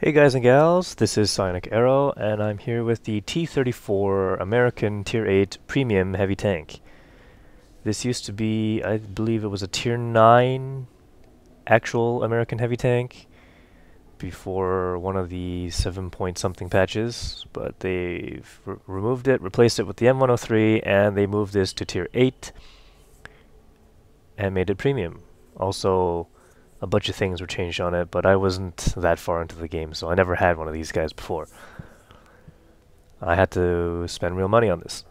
Hey guys and gals, this is Sonic Arrow, and I'm here with the T34 American Tier VIII Premium Heavy Tank. This used to be, I believe it was a Tier 9 actual American Heavy Tank before one of the 7-point something patches, but they've removed it, replaced it with the M103, and they moved this to Tier 8 and made it Premium. Also, a bunch of things were changed on it, but I wasn't that far into the game, so I never had one of these guys before. I had to spend real money on this.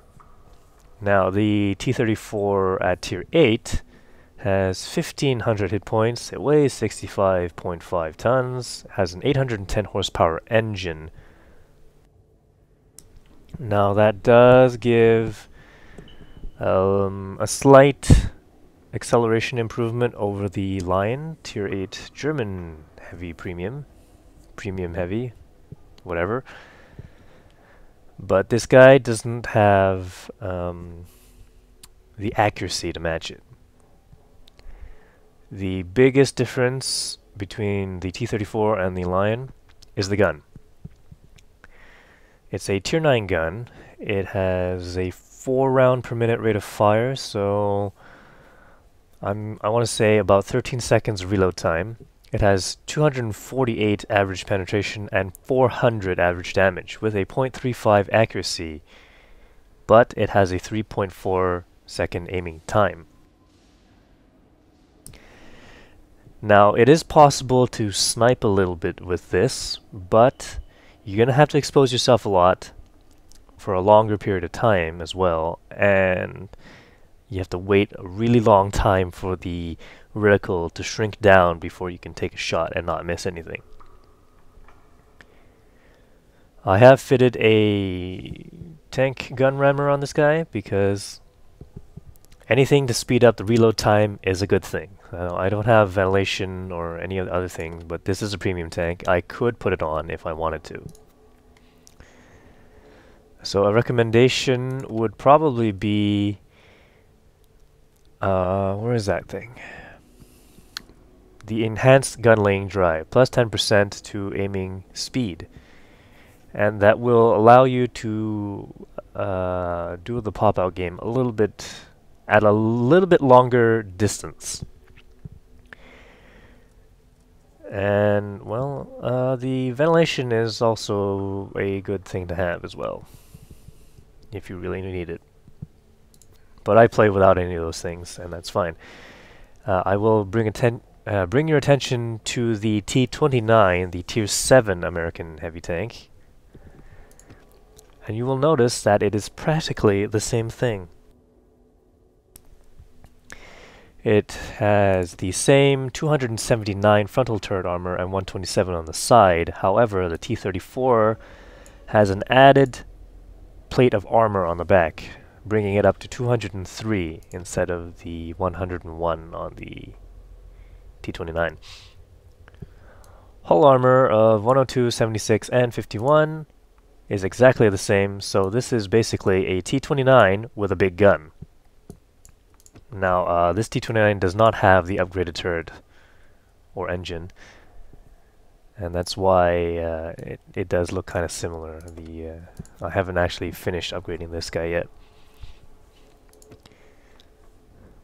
Now, the T34 at Tier 8 has 1500 hit points, it weighs 65.5 tons, has an 810 horsepower engine. Now, that does give a slight acceleration improvement over the Lion Tier 8 German Heavy Premium Heavy, whatever. But this guy doesn't have the accuracy to match it. The biggest difference between the T34 and the Lion is the gun. It's a Tier 9 gun. It has a 4-round per minute rate of fire, so I want to say about 13 seconds reload time. It has 248 average penetration and 400 average damage with a 0.35 accuracy, but it has a 3.4 second aiming time. Now, it is possible to snipe a little bit with this, but you're going to have to expose yourself a lot for a longer period of time as well, and you have to wait a really long time for the reticle to shrink down before you can take a shot and not miss anything. I have fitted a tank gun rammer on this guy because anything to speed up the reload time is a good thing. I don't have ventilation or any other things, but this is a premium tank. I could put it on if I wanted to. So a recommendation would probably be where is that thing? The enhanced gun laying drive, plus 10% to aiming speed. And that will allow you to do the pop-out game a little bit, at a little bit longer distance. And, well, the ventilation is also a good thing to have as well, if you really need it. But I play without any of those things, and that's fine. I will bring your attention to the T29, the Tier 7 American Heavy Tank. And you will notice that it is practically the same thing. It has the same 279 frontal turret armor and 127 on the side. However, the T34 has an added plate of armor on the back, bringing it up to 203 instead of the 101 on the T29. Hull armor of 102, 76, and 51 is exactly the same, so this is basically a T29 with a big gun. Now, this T29 does not have the upgraded turret or engine, and that's why it does look kind of similar. I haven't actually finished upgrading this guy yet.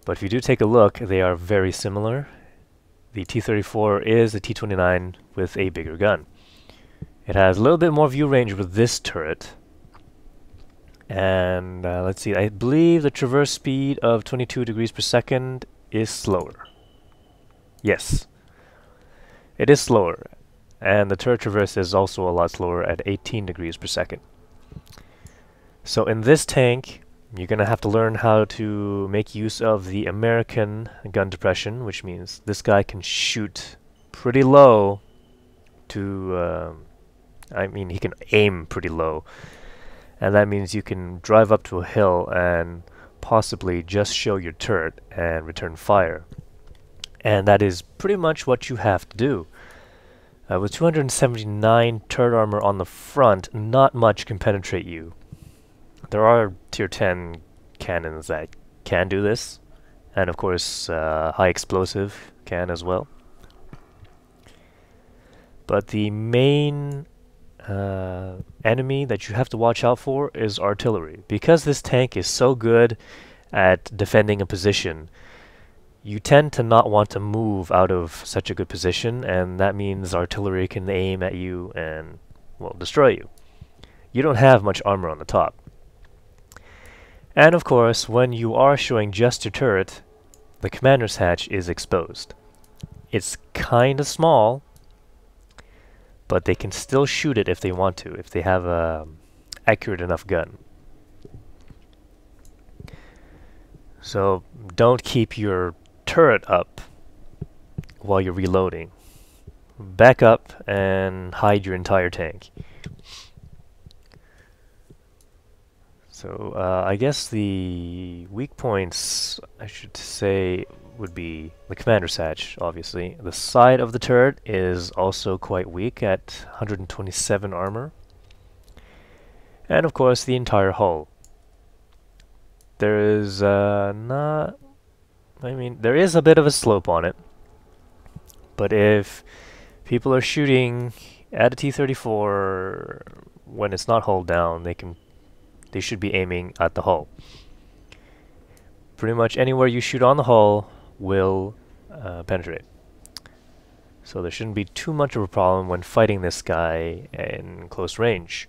But if you do take a look, they are very similar. The T34 is a T29 with a bigger gun. It has a little bit more view range with this turret. And let's see, I believe the traverse speed of 22 degrees per second is slower. Yes, it is slower. And the turret traverse is also a lot slower at 18 degrees per second. So in this tank, you're going to have to learn how to make use of the American gun depression, which means this guy can shoot pretty low to, he can aim pretty low. And that means you can drive up to a hill and possibly just show your turret and return fire. And that is pretty much what you have to do. With 279 turret armor on the front, not much can penetrate you. There are Tier 10 cannons that can do this, and of course high explosive can as well. But the main enemy that you have to watch out for is artillery. Because this tank is so good at defending a position, you tend to not want to move out of such a good position, and that means artillery can aim at you and, well, destroy you. You don't have much armor on the top. And of course, when you are showing just your turret, the commander's hatch is exposed. It's kinda small, but they can still shoot it if they want to, if they have a accurate enough gun. So don't keep your turret up while you're reloading. Back up and hide your entire tank. So I guess the weak points, I should say, would be the commander's hatch, obviously. The side of the turret is also quite weak at 127 armor. And of course the entire hull. There is there is a bit of a slope on it. But if people are shooting at a T34 when it's not hull down, they should be aiming at the hull. Pretty much anywhere you shoot on the hull will penetrate. So there shouldn't be too much of a problem when fighting this guy in close range.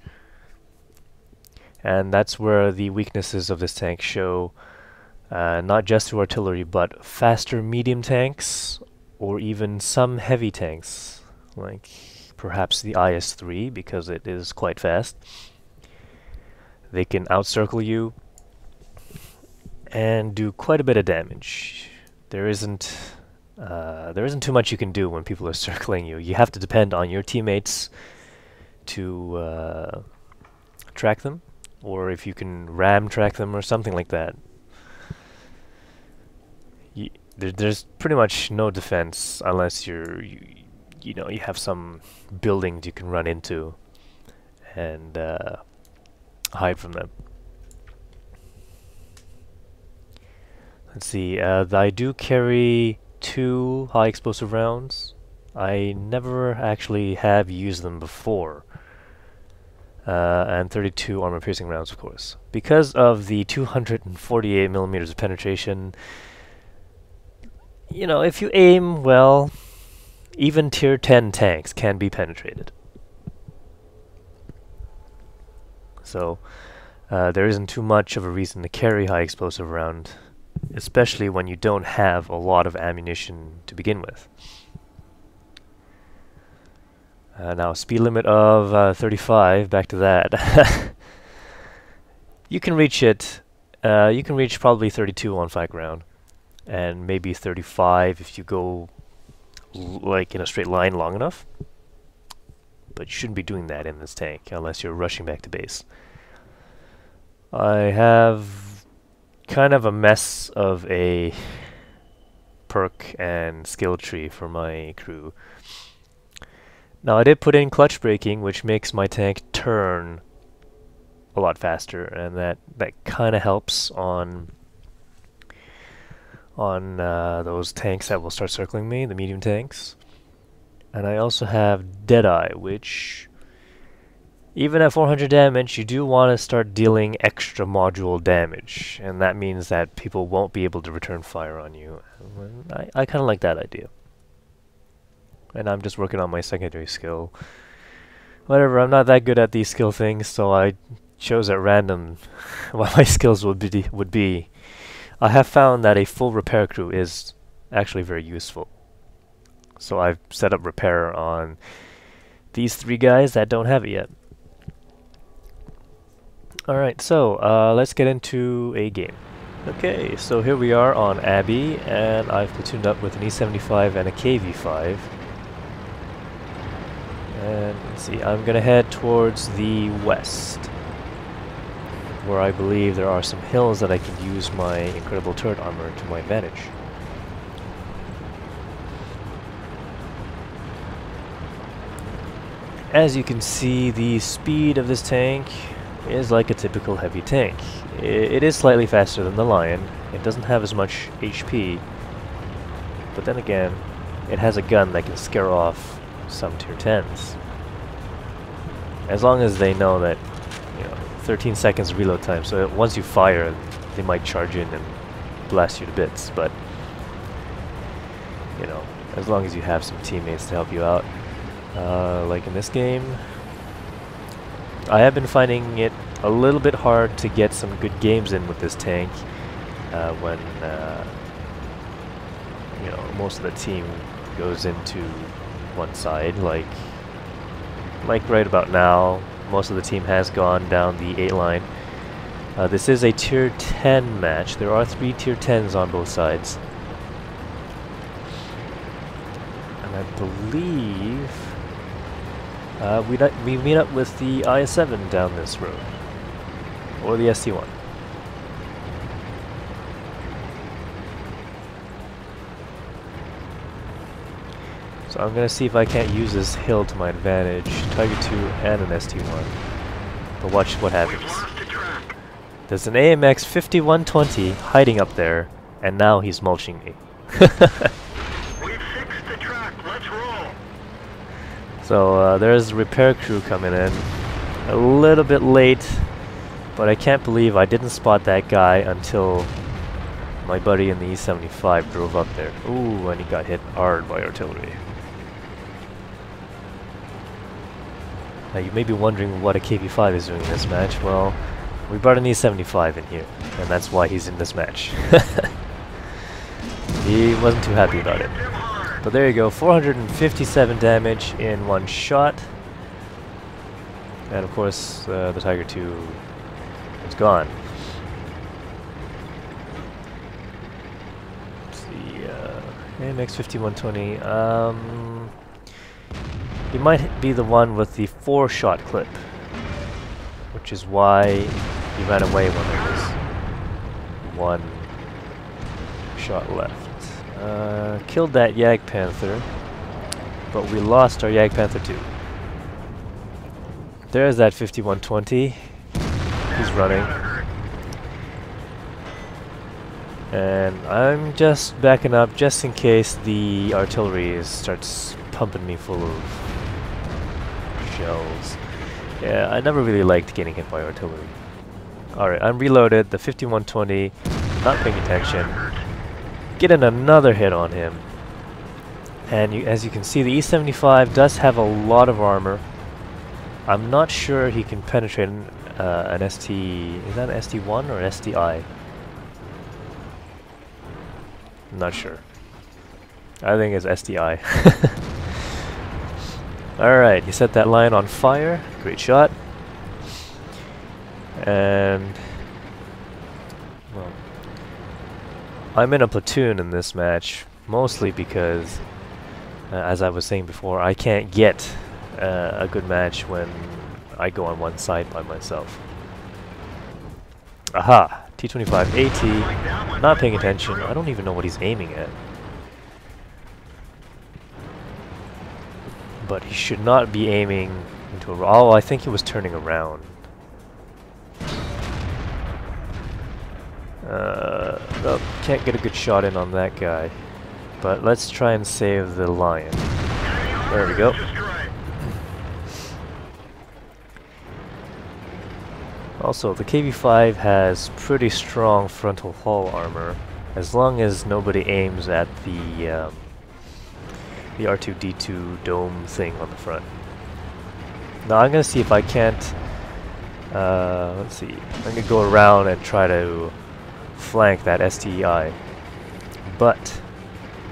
And that's where the weaknesses of this tank show, not just to artillery, but faster medium tanks, or even some heavy tanks, like perhaps the IS-3, because it is quite fast. They can outcircle you and do quite a bit of damage. There isn't too much you can do when people are circling you. You have to depend on your teammates to track them, or if you can ram track them or something like that. There's pretty much no defense unless you have some buildings you can run into and hide from them. Let's see, I do carry 2 high explosive rounds. I never actually have used them before. And 32 armor piercing rounds, of course. Because of the 248 millimeters of penetration, if you aim well, even tier 10 tanks can be penetrated. So there isn't too much of a reason to carry high explosive round, especially when you don't have a lot of ammunition to begin with. Now, speed limit of 35, back to that. You can reach it, you can reach probably 32 on flat ground, and maybe 35 if you go like in a straight line long enough. But you shouldn't be doing that in this tank unless you're rushing back to base. I have kind of a mess of a perk and skill tree for my crew. Now I did put in clutch braking, which makes my tank turn a lot faster, and that kind of helps on those tanks that will start circling me, the medium tanks. And I also have Deadeye, which, even at 400 damage, you do want to start dealing extra module damage, and that means that people won't be able to return fire on you. I kind of like that idea. And I'm just working on my secondary skill. Whatever, I'm not that good at these skill things, so I chose at random what my skills would be. I have found that a full repair crew is actually very useful. So I've set up repair on these 3 guys that don't have it yet. Alright, so let's get into a game. Okay, so here we are on Abbey, and I've platooned up with an E75 and a KV5. And let's see, I'm gonna head towards the west, where I believe there are some hills that I can use my incredible turret armor to my advantage. As you can see, the speed of this tank is like a typical heavy tank. It is slightly faster than the Lion. It doesn't have as much HP, but then again, it has a gun that can scare off some tier 10s. As long as they know that, 13 seconds reload time, so once you fire, they might charge in and blast you to bits, but, as long as you have some teammates to help you out. Like in this game, I have been finding it a little bit hard to get some good games in with this tank when most of the team goes into one side. Like right about now, most of the team has gone down the 8 line. This is a tier 10 match. There are 3 tier 10s on both sides. And I believe we meet up with the I-7 down this road. Or the ST1. So I'm gonna see if I can't use this hill to my advantage. Tiger 2 and an ST1. But watch what happens. There's an AMX 5120 hiding up there, and now he's mulching me. We've fixed the track. Let's roll. So there's a repair crew coming in. A little bit late, but I can't believe I didn't spot that guy until my buddy in the E75 drove up there. Ooh, and he got hit hard by artillery. Now you may be wondering what a KV-5 is doing in this match. Well, we brought an E75 in here, and that's why he's in this match. He wasn't too happy about it. But there you go, 457 damage in one shot. And of course, the Tiger 2 is gone. Let's see, AMX 5120. He might be the one with the 4-shot clip, which is why he ran away when there was 1 shot left. Killed that Yag Panther, but we lost our Yag Panther too. There's that 5120. He's running. And I'm just backing up just in case the artillery starts pumping me full of shells. Yeah, I never really liked getting hit by artillery. Alright, I'm reloaded. The 5120, not paying attention. Getting another hit on him. And as you can see, the E75 does have a lot of armor. I'm not sure he can penetrate an ST... Is that an ST1 or an STI? I'm not sure. I think it's STI. Alright, he set that line on fire. Great shot. And... well, I'm in a platoon in this match, mostly because, as I was saying before, I can't get a good match when I go on one side by myself. Aha! T34A1, not paying attention. I don't even know what he's aiming at. But he should not be aiming into a... oh, I think he was turning around. Nope, can't get a good shot in on that guy. But let's try and save the lion. There we go. Also, the KV-5 has pretty strong frontal hull armor, as long as nobody aims at the R2-D2 dome thing on the front. Now I'm gonna see if I can't, let's see, I'm gonna go around and try to flank that STI. But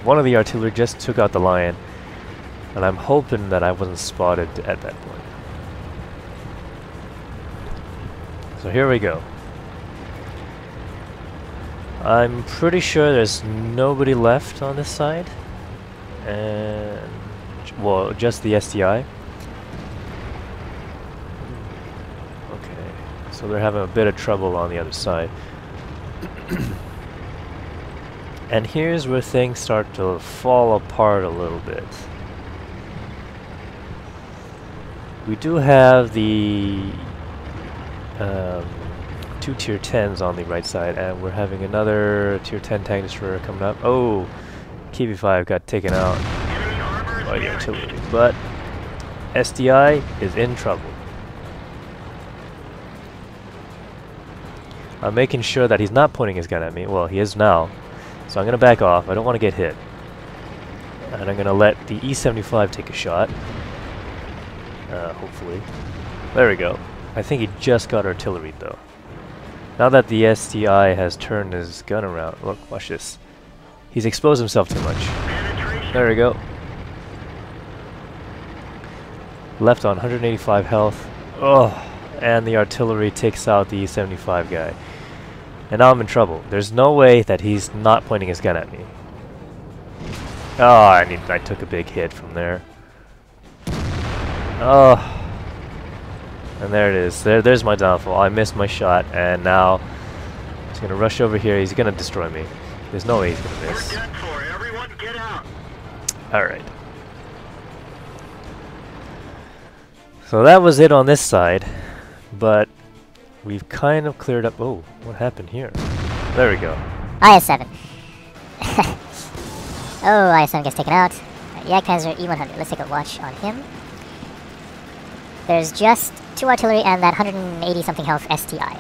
one of the artillery just took out the lion, and I'm hoping that I wasn't spotted at that point. So here we go. I'm pretty sure there's nobody left on this side. And, well, just the STI. Okay, so they're having a bit of trouble on the other side. And here's where things start to fall apart a little bit. We do have the 2 tier 10s on the right side, and we're having another tier 10 tank destroyer coming up. Oh, KV-5 got taken out by the artillery, but SDI is in trouble. I'm making sure that he's not pointing his gun at me. Well, he is now. So I'm going to back off. I don't want to get hit. And I'm going to let the E75 take a shot. Hopefully. There we go. I think he just got artillery though. Now that the SDI has turned his gun around. Look, watch this. He's exposed himself too much. There we go. Left on 185 health. Oh, and the artillery takes out the E75 guy. And now I'm in trouble. There's no way that he's not pointing his gun at me. Oh, I took a big hit from there. Oh. And there it is. There's my downfall. I missed my shot, and now he's gonna rush over here. He's gonna destroy me. There's no way he's gonna miss. We're done for. Everyone get out. Alright. So that was it on this side, but we've kind of cleared up. Oh, what happened here? There we go. IS-7. Oh, IS-7 gets taken out. Jagdpanzer E100. Let's take a watch on him. There's just 2 artillery and that 180 something health STI.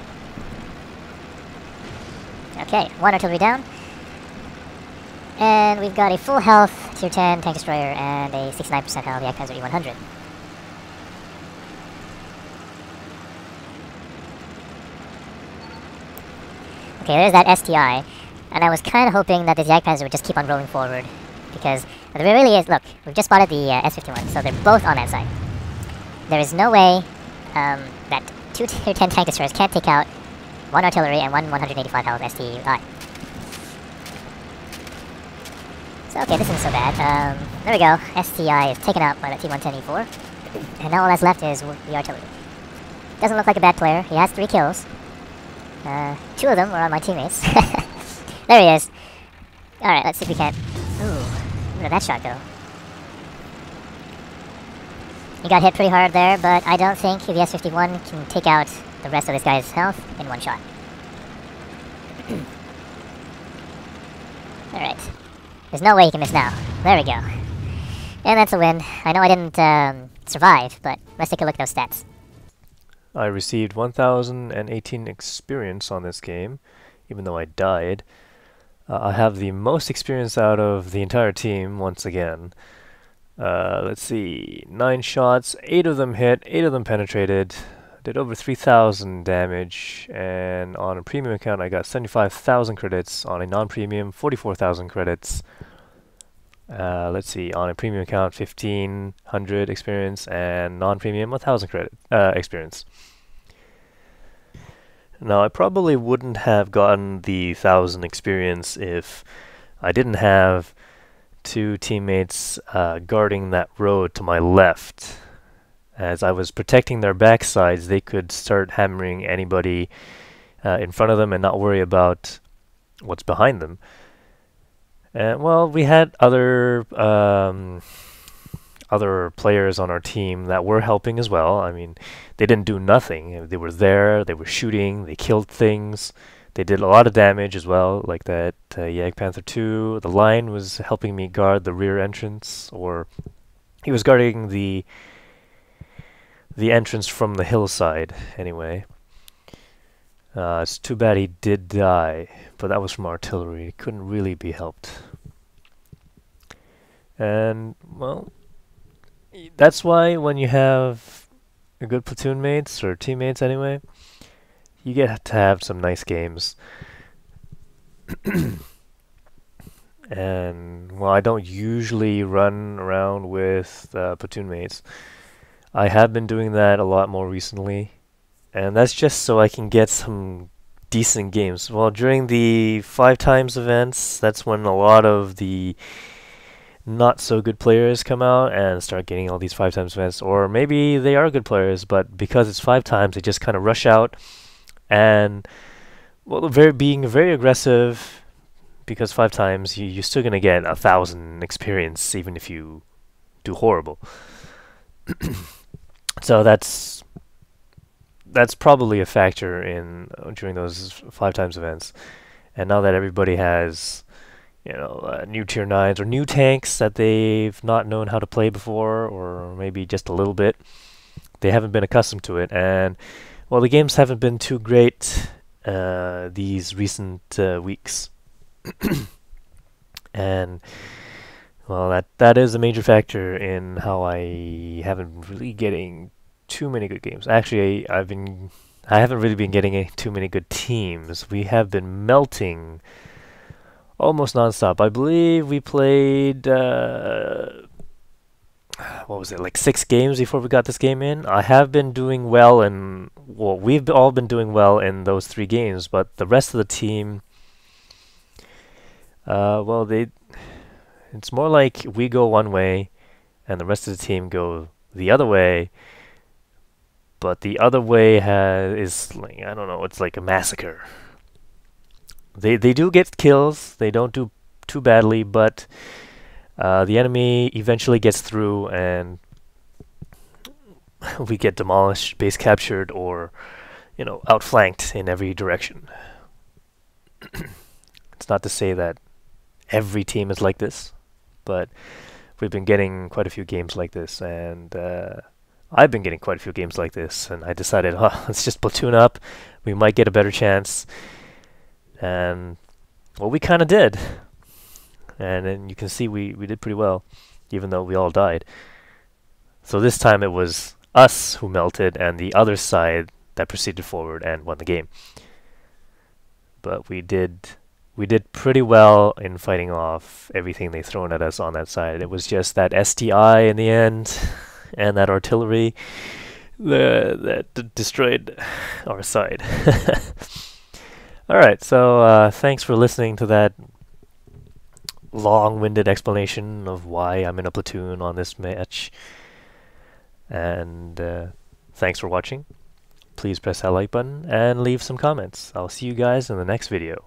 Okay, 1 artillery down. And we've got a full health Tier 10 tank destroyer and a 69% health Jagdpanzer E100. Okay, there's that STI. And I was kind of hoping that the Jagdpanzer would just keep on rolling forward. Because there really is, look, we've just spotted the S-51, so they're both on that side. There is no way that 2 Tier 10 tank destroyers can't take out 1 artillery and 1 185 health STI. So, okay, this isn't so bad. There we go. STI is taken out by the T110E4. And now all that's left is the artillery. Doesn't look like a bad player. He has 3 kills. 2 of them were on my teammates. There he is. Alright, let's see if we can... Ooh, where did that shot go? He got hit pretty hard there, but I don't think the S-51 can take out the rest of this guy's health in 1 shot. Alright. There's no way he can miss now. There we go. And that's a win. I know I didn't survive, but let's take a look at those stats. I received 1,018 experience on this game, even though I died. I have the most experience out of the entire team once again. Let's see, 9 shots, 8 of them hit, 8 of them penetrated, did over 3,000 damage, and on a premium account I got 75,000 credits, on a non-premium 44,000 credits. Let's see, on a premium account 1,500 experience, and non-premium 1,000 credit experience. Now I probably wouldn't have gotten the 1,000 experience if I didn't have 2 teammates guarding that road to my left. As I was protecting their backsides, they could start hammering anybody in front of them and not worry about what's behind them. And well, we had other players on our team that were helping as well. I mean, they didn't do nothing. They were there, they were shooting, they killed things. They did a lot of damage as well, like that Jagdpanther 2. The line was helping me guard the rear entrance, or he was guarding the entrance from the hillside, anyway. It's too bad he did die, but that was from artillery. He couldn't really be helped. And, well, that's why when you have a good platoon mates, or teammates anyway, you get to have some nice games. And, well, I don't usually run around with platoon mates. I have been doing that a lot more recently. And that's just so I can get some decent games. Well, during the 5 times events, that's when a lot of the not so good players come out and start getting all these 5 times events. Or maybe they are good players, but because it's 5 times, they just kind of rush out. And, well, being very aggressive, because 5 times, you're still going to get 1,000 experience, even if you do horrible. So that's probably a factor in during those 5 times events. And now that everybody has new tier 9s or new tanks that they've not known how to play before, or maybe just a little bit. They haven't been accustomed to it, and well, the games haven't been too great these recent weeks. And well, that is a major factor in how I haven't really getting too many good games. Actually, I haven't really been getting too many good teams. We have been melting almost nonstop. I believe we played what was it, like 6 games before we got this game in. I have been doing well, and well, we've all been doing well in those 3 games, but the rest of the team, well, it's more like we go one way and the rest of the team go the other way, but the other way is like, I don't know, it's like a massacre. They do get kills, they don't do too badly, but the enemy eventually gets through and we get demolished, base captured, or outflanked in every direction. It's not to say that every team is like this, but we've been getting quite a few games like this, and I've been getting quite a few games like this, and I decided, let's just platoon up, we might get a better chance. And well, we kind of did, and then you can see we did pretty well, even though we all died. So this time it was us who melted and the other side that proceeded forward and won the game. But we did pretty well in fighting off everything they thrown at us on that side. It was just that STI in the end and that artillery that destroyed our side. Alright, so thanks for listening to that long-winded explanation of why I'm in a platoon on this match. And thanks for watching. Please press that like button and leave some comments. I'll see you guys in the next video.